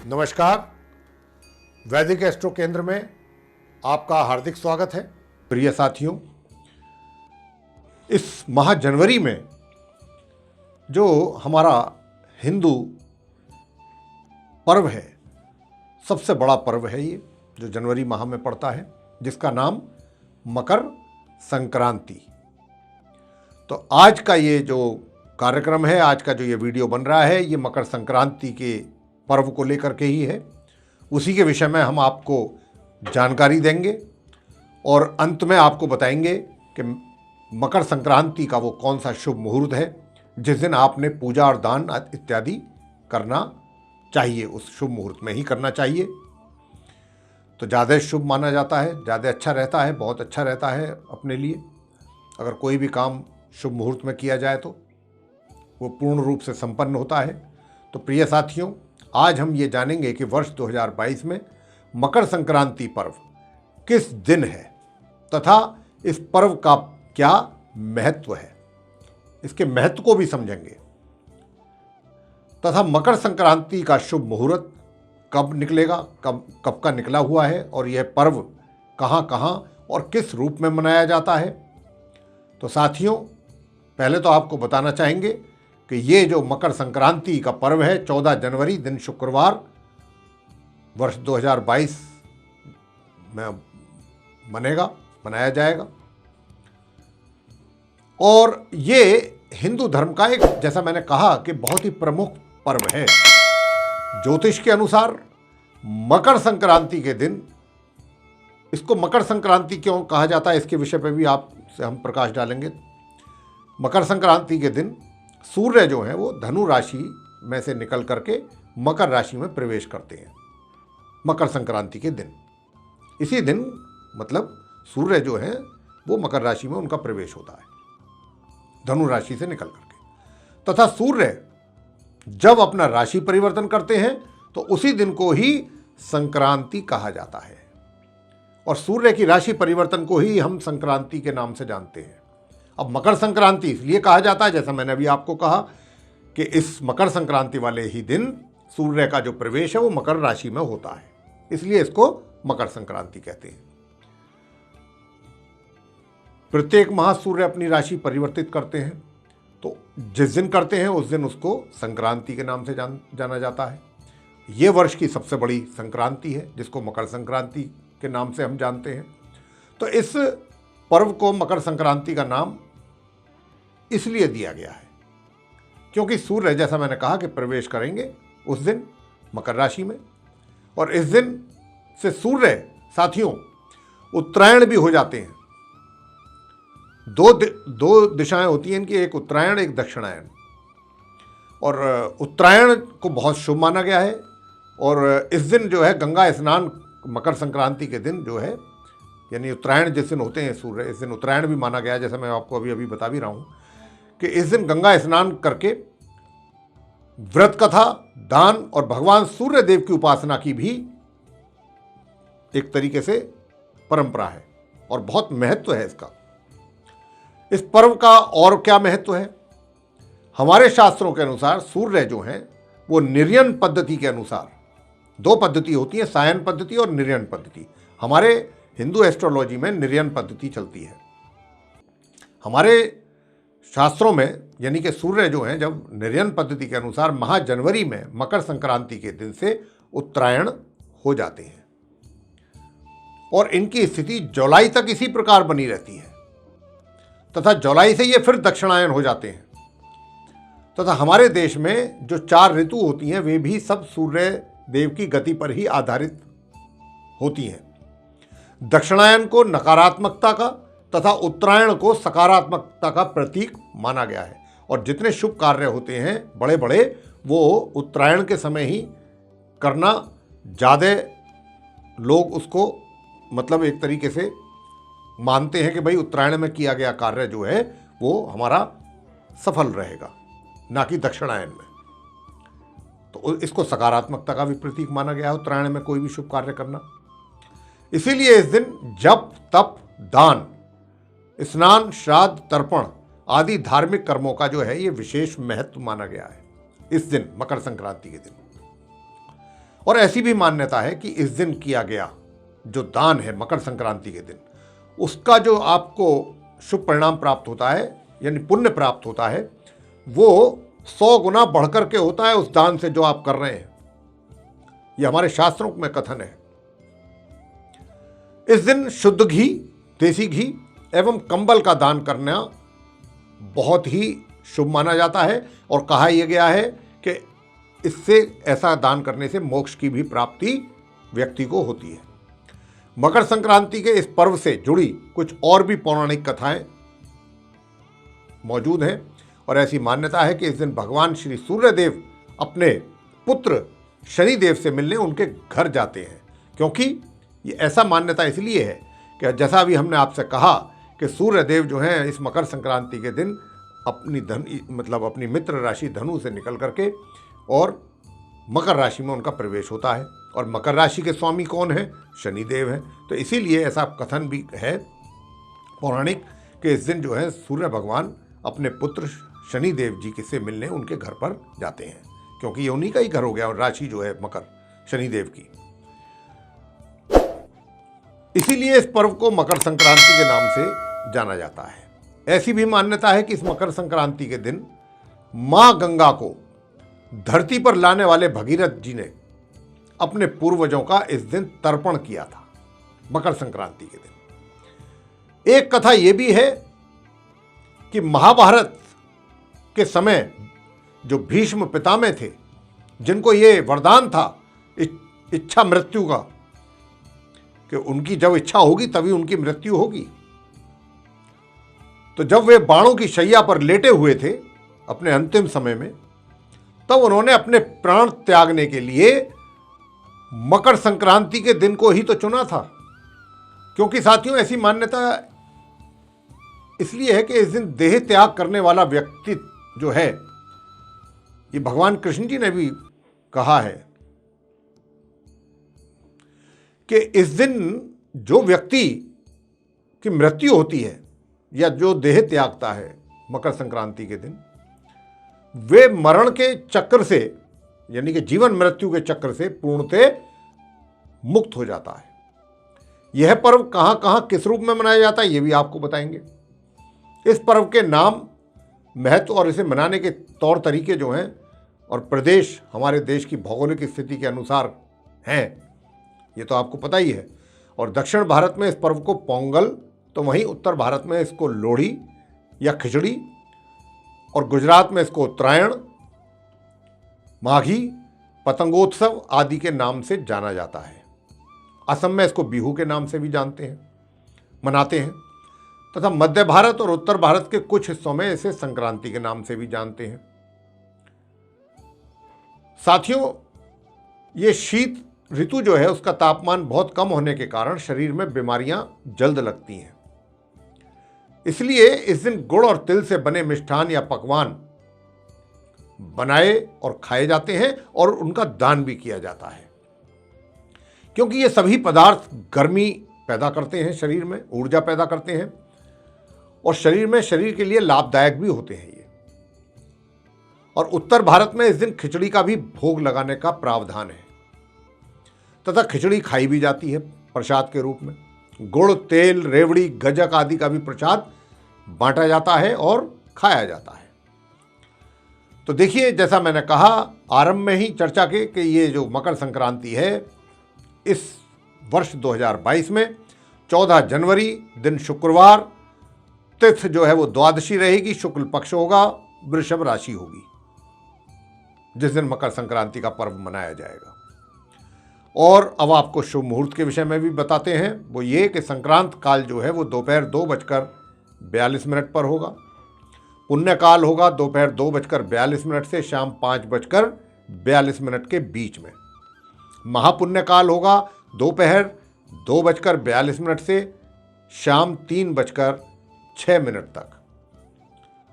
नमस्कार। वैदिक एस्ट्रो केंद्र में आपका हार्दिक स्वागत है। प्रिय साथियों, इस माह जनवरी में जो हमारा हिंदू पर्व है, सबसे बड़ा पर्व है ये, जो जनवरी माह में पड़ता है, जिसका नाम मकर संक्रांति। तो आज का ये जो कार्यक्रम है, आज का जो ये वीडियो बन रहा है, ये मकर संक्रांति के पर्व को लेकर के ही है। उसी के विषय में हम आपको जानकारी देंगे और अंत में आपको बताएंगे कि मकर संक्रांति का वो कौन सा शुभ मुहूर्त है जिस दिन आपने पूजा और दान इत्यादि करना चाहिए। उस शुभ मुहूर्त में ही करना चाहिए, तो ज़्यादा शुभ माना जाता है, ज़्यादा अच्छा रहता है, बहुत अच्छा रहता है अपने लिए। अगर कोई भी काम शुभ मुहूर्त में किया जाए तो वो पूर्ण रूप से संपन्न होता है। तो प्रिय साथियों, आज हम ये जानेंगे कि वर्ष 2022 में मकर संक्रांति पर्व किस दिन है तथा इस पर्व का क्या महत्व है, इसके महत्व को भी समझेंगे तथा मकर संक्रांति का शुभ मुहूर्त कब निकलेगा, कब का निकला हुआ है और यह पर्व कहाँ कहाँ और किस रूप में मनाया जाता है। तो साथियों, पहले तो आपको बताना चाहेंगे कि ये जो मकर संक्रांति का पर्व है 14 जनवरी दिन शुक्रवार वर्ष 2022 में मनाया जाएगा। और ये हिंदू धर्म का एक, जैसा मैंने कहा, कि बहुत ही प्रमुख पर्व है। ज्योतिष के अनुसार मकर संक्रांति के दिन, इसको मकर संक्रांति क्यों कहा जाता है, इसके विषय पर भी आपसे हम प्रकाश डालेंगे। मकर संक्रांति के दिन सूर्य जो है वो धनु राशि में से निकल करके मकर राशि में प्रवेश करते हैं। मकर संक्रांति के दिन, इसी दिन मतलब सूर्य जो है वो मकर राशि में उनका प्रवेश होता है, धनु राशि से निकल करके। तथा सूर्य जब अपना राशि परिवर्तन करते हैं तो उसी दिन को ही संक्रांति कहा जाता है और सूर्य की राशि परिवर्तन को ही हम संक्रांति के नाम से जानते हैं। अब मकर संक्रांति इसलिए कहा जाता है, जैसा मैंने अभी आपको कहा, कि इस मकर संक्रांति वाले ही दिन सूर्य का जो प्रवेश है वो मकर राशि में होता है, इसलिए इसको मकर संक्रांति कहते हैं। प्रत्येक माह सूर्य अपनी राशि परिवर्तित करते हैं, तो जिस दिन करते हैं उस दिन उसको संक्रांति के नाम से जाना जाता है। ये वर्ष की सबसे बड़ी संक्रांति है जिसको मकर संक्रांति के नाम से हम जानते हैं। तो इस पर्व को मकर संक्रांति का नाम इसलिए दिया गया है क्योंकि सूर्य, जैसा मैंने कहा, कि प्रवेश करेंगे उस दिन मकर राशि में, और इस दिन से सूर्य साथियों उत्तरायण भी हो जाते हैं। दो दिशाएं होती हैं इनकी, एक उत्तरायण एक दक्षिणायन, और उत्तरायण को बहुत शुभ माना गया है। और इस दिन जो है गंगा स्नान, मकर संक्रांति के दिन जो है, यानी उत्तरायण जिस दिन होते हैं सूर्य, इस दिन उत्तरायण भी माना गया है, जैसा मैं आपको अभी बता भी रहा हूँ कि इस दिन गंगा स्नान करके व्रत कथा, दान और भगवान सूर्य देव की उपासना की भी एक तरीके से परंपरा है और बहुत महत्व है इसका। इस पर्व का और क्या महत्व है? हमारे शास्त्रों के अनुसार सूर्य जो हैं वो निर्यन पद्धति के अनुसार, दो पद्धति होती है, सायन पद्धति और निर्यन पद्धति। हमारे हिंदू एस्ट्रोलॉजी में निर्यन पद्धति चलती है। हमारे शास्त्रों में यानी कि सूर्य जो हैं जब निर्यन पद्धति के अनुसार माह जनवरी में मकर संक्रांति के दिन से उत्तरायण हो जाते हैं और इनकी स्थिति जुलाई तक इसी प्रकार बनी रहती है तथा जुलाई से ये फिर दक्षिणायन हो जाते हैं। तथा हमारे देश में जो 4 ऋतु होती हैं वे भी सब सूर्य देव की गति पर ही आधारित होती हैं। दक्षिणायन को नकारात्मकता का तथा उत्तरायण को सकारात्मकता का प्रतीक माना गया है और जितने शुभ कार्य होते हैं बड़े बड़े, वो उत्तरायण के समय ही करना ज़्यादा लोग उसको मतलब एक तरीके से मानते हैं कि भाई उत्तरायण में किया गया कार्य जो है वो हमारा सफल रहेगा, ना कि दक्षिणायन में। तो इसको सकारात्मकता का भी प्रतीक माना गया है उत्तरायण में कोई भी शुभ कार्य करना। इसीलिए इस दिन जप, तप, दान, स्नान, श्राद्ध, तर्पण आदि धार्मिक कर्मों का जो है ये विशेष महत्व माना गया है इस दिन, मकर संक्रांति के दिन। और ऐसी भी मान्यता है कि इस दिन किया गया जो दान है मकर संक्रांति के दिन, उसका जो आपको शुभ परिणाम प्राप्त होता है यानी पुण्य प्राप्त होता है, वो 100 गुना बढ़कर के होता है उस दान से जो आप कर रहे हैं। यह हमारे शास्त्रों में कथन है। इस दिन शुद्ध घी, देसी घी एवं कंबल का दान करना बहुत ही शुभ माना जाता है और कहा यह गया है कि इससे, ऐसा दान करने से मोक्ष की भी प्राप्ति व्यक्ति को होती है। मकर संक्रांति के इस पर्व से जुड़ी कुछ और भी पौराणिक कथाएं मौजूद हैं और ऐसी मान्यता है कि इस दिन भगवान श्री सूर्यदेव अपने पुत्र शनिदेव से मिलने उनके घर जाते हैं, क्योंकि ये ऐसा मान्यता इसलिए है कि जैसा अभी हमने आपसे कहा कि सूर्यदेव जो हैं इस मकर संक्रांति के दिन अपनी मित्र राशि धनु से निकल करके और मकर राशि में उनका प्रवेश होता है, और मकर राशि के स्वामी कौन है? शनिदेव हैं। तो इसीलिए ऐसा कथन भी है पौराणिक कि इस दिन जो है सूर्य भगवान अपने पुत्र शनिदेव जी से मिलने उनके घर पर जाते हैं, क्योंकि ये उन्हीं का ही घर हो गया और राशि जो है मकर शनिदेव की। इसीलिए इस पर्व को मकर संक्रांति के नाम से जाना जाता है। ऐसी भी मान्यता है कि इस मकर संक्रांति के दिन मां गंगा को धरती पर लाने वाले भगीरथ जी ने अपने पूर्वजों का इस दिन तर्पण किया था मकर संक्रांति के दिन। एक कथा यह भी है कि महाभारत के समय जो भीष्म पितामह थे, जिनको ये वरदान था इच्छा मृत्यु का, कि उनकी जब इच्छा होगी तभी उनकी मृत्यु होगी, तो जब वे बाणों की शैया पर लेटे हुए थे अपने अंतिम समय में, तब उन्होंने अपने प्राण त्यागने के लिए मकर संक्रांति के दिन को ही तो चुना था। क्योंकि साथियों, ऐसी मान्यता इसलिए है कि इस दिन देह त्याग करने वाला व्यक्ति जो है, ये भगवान कृष्ण जी ने भी कहा है कि इस दिन जो व्यक्ति की मृत्यु होती है या जो देह त्यागता है मकर संक्रांति के दिन, वे मरण के चक्र से यानी कि जीवन मृत्यु के चक्र से पूर्णतः मुक्त हो जाता है। यह पर्व कहां कहां किस रूप में मनाया जाता है, यह भी आपको बताएंगे। इस पर्व के नाम, महत्व और इसे मनाने के तौर तरीके जो हैं और प्रदेश हमारे देश की भौगोलिक स्थिति के अनुसार हैं, ये तो आपको पता ही है। और दक्षिण भारत में इस पर्व को पोंगल, तो वहीं उत्तर भारत में इसको लोहड़ी या खिचड़ी, और गुजरात में इसको उत्तरायण, माघी, पतंगोत्सव आदि के नाम से जाना जाता है। असम में इसको बिहू के नाम से भी मनाते हैं तथा मध्य भारत और उत्तर भारत के कुछ हिस्सों में इसे संक्रांति के नाम से भी जानते हैं। साथियों, ये शीत ऋतु जो है उसका तापमान बहुत कम होने के कारण शरीर में बीमारियां जल्द लगती हैं। इसलिए इस दिन गुड़ और तिल से बने मिष्ठान या पकवान बनाए और खाए जाते हैं और उनका दान भी किया जाता है, क्योंकि ये सभी पदार्थ गर्मी पैदा करते हैं, शरीर में ऊर्जा पैदा करते हैं और शरीर के लिए लाभदायक भी होते हैं ये। और उत्तर भारत में इस दिन खिचड़ी का भी भोग लगाने का प्रावधान है तथा खिचड़ी खाई भी जाती है प्रसाद के रूप में। गुड़, तेल, रेवड़ी, गजक आदि का भी प्रसाद बांटा जाता है और खाया जाता है। तो देखिए, जैसा मैंने कहा आरंभ में ही चर्चा के कि ये जो मकर संक्रांति है इस वर्ष 2022 में 14 जनवरी दिन शुक्रवार, तिथि जो है वो द्वादशी रहेगी, शुक्ल पक्ष होगा, वृषभ राशि होगी, जिस दिन मकर संक्रांति का पर्व मनाया जाएगा। और अब आपको शुभ मुहूर्त के विषय में भी बताते हैं। वो ये कि संक्रांत काल जो है वो दोपहर 2:42 पर होगा। पुण्य काल होगा दोपहर 2:42 से शाम 5:42 के बीच में। महापुण्य काल होगा दोपहर 2:42 से शाम 3:06 तक।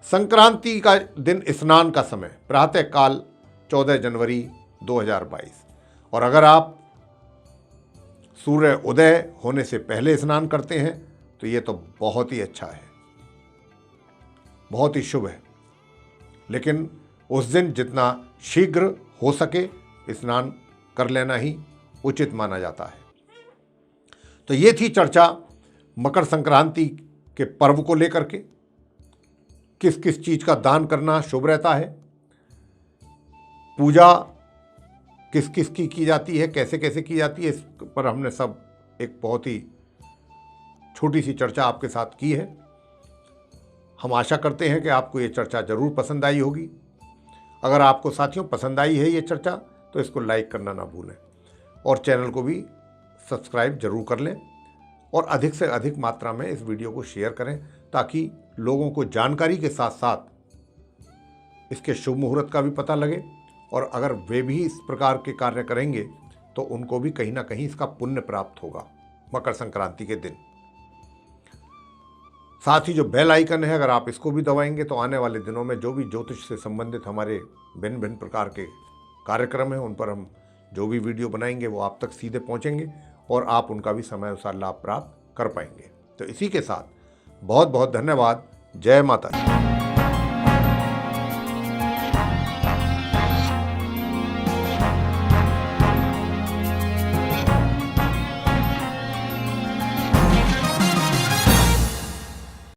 संक्रांति का दिन स्नान का समय प्रातः काल 14 जनवरी 2022। और अगर आप सूर्य उदय होने से पहले स्नान करते हैं तो ये तो बहुत ही अच्छा है, बहुत ही शुभ है। लेकिन उस दिन जितना शीघ्र हो सके स्नान कर लेना ही उचित माना जाता है। तो ये थी चर्चा मकर संक्रांति के पर्व को लेकर के, किस किस चीज़ का दान करना शुभ रहता है, पूजा किस किस की जाती है, कैसे कैसे की जाती है, इस पर हमने सब एक बहुत ही छोटी सी चर्चा आपके साथ की है। हम आशा करते हैं कि आपको ये चर्चा ज़रूर पसंद आई होगी। अगर आपको साथियों पसंद आई है ये चर्चा तो इसको लाइक करना ना भूलें और चैनल को भी सब्सक्राइब जरूर कर लें और अधिक से अधिक मात्रा में इस वीडियो को शेयर करें ताकि लोगों को जानकारी के साथ साथ इसके शुभ मुहूर्त का भी पता लगे और अगर वे भी इस प्रकार के कार्य करेंगे तो उनको भी कहीं ना कहीं इसका पुण्य प्राप्त होगा मकर संक्रांति के दिन। साथ ही जो बेल आइकन है, अगर आप इसको भी दबाएंगे तो आने वाले दिनों में जो भी ज्योतिष से संबंधित हमारे भिन्न भिन्न प्रकार के कार्यक्रम हैं उन पर हम जो भी वीडियो बनाएंगे वो आप तक सीधे पहुंचेंगे और आप उनका भी समय अनुसार लाभ प्राप्त कर पाएंगे। तो इसी के साथ बहुत बहुत धन्यवाद। जय माता दी।